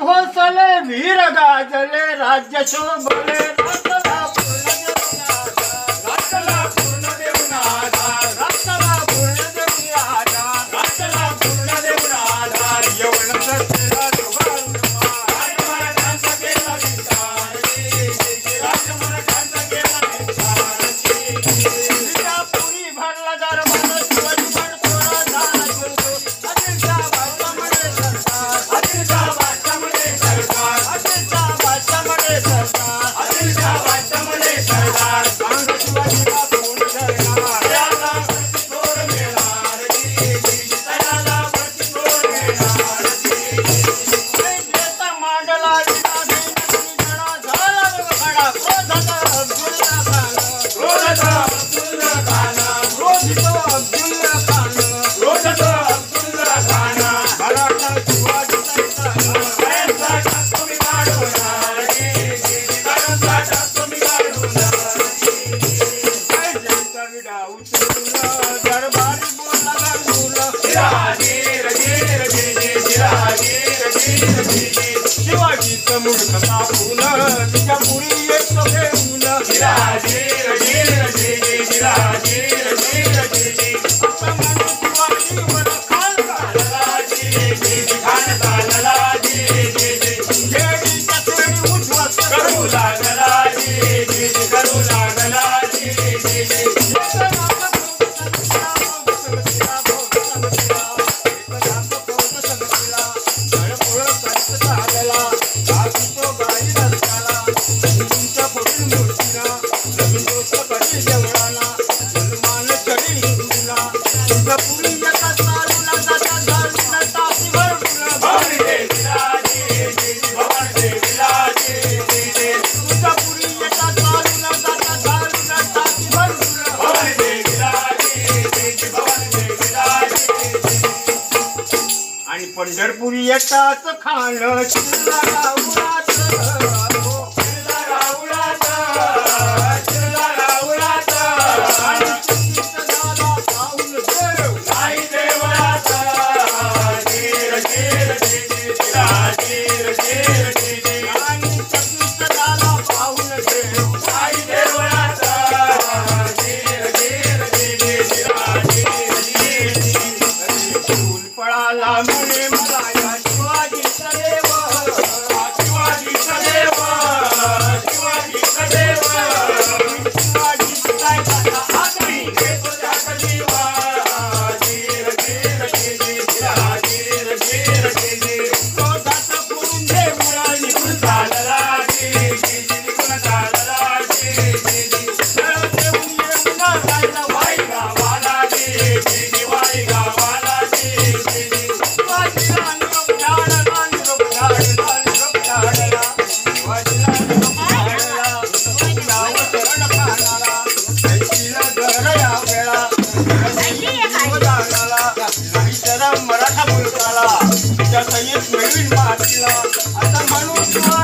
घोसले वीर गाजले राज्य शोभले राष्ट्राला पूर्ण देऊन आधार राष्ट्राला पूर्ण देऊन आधार राष्ट्राला पूर्ण देऊन आधार राष्ट्राला पूर्ण देऊन आधार यवन सत्तेला जुगारून मार राजमराठांचा केला विचार राजमराठांचा केला विचार विजापुरी भरला दरबार शिवाजी बनसोडा झाला गुरु आदिलशहा बादशाहमध्ये सरकार आदिलशहा बादशाहमध्ये सरकार आदिलशहा बादशाहमध्ये सरकार आदिलशहा बादशाहमध्ये सरकार सांग शिवाजीला कोण धरणार त्याला प्रतितोड मिळणार त्याला प्रतितोड मिळणार देता मांडला विना देण्याची जणा झाला खडा क्रोधाचा अब्दुल्ला खान क्रोधाचा अब्दुल्ला खान क्रोधितो अब्दुल्ला खान क्रोधाचा अब्दुल्ला खान मराठा शिवाजीचा कायमचा तुम्ही काढवणार कायमचा तुम्ही काढवणार जयचा विडा उचलून दरबारी बोलला गंगूला शिवाजीचं मुडक कापून विजापुरी येतो घेऊन आता म्हणून शिवाजीवर खान चालला जेडीच्या तेडी उठवत करू लागला करू लागला आणि पंढरपुरी येतात खाण शिरला गावळात शिरला गावळात शिरला गावळात आणि चकित झाला पाऊल देव आई देवळात आणि चकित झाला पाऊल देव आई देवळात फूल पळाला म्हणे मला या शिवाजीचा देव शिवाजीचा देव शिवाजीचा देव शिवाजीचा काय कथा आगरी घेतो त्याचा जीवा क्रोधाचा करून देवळा निघून चालला निघून चालला देऊन येऊन राहिला वाई गावाला वाई गावाला मराठा मुलगाला त्याचा एक नवीन मातीला आता म्हणून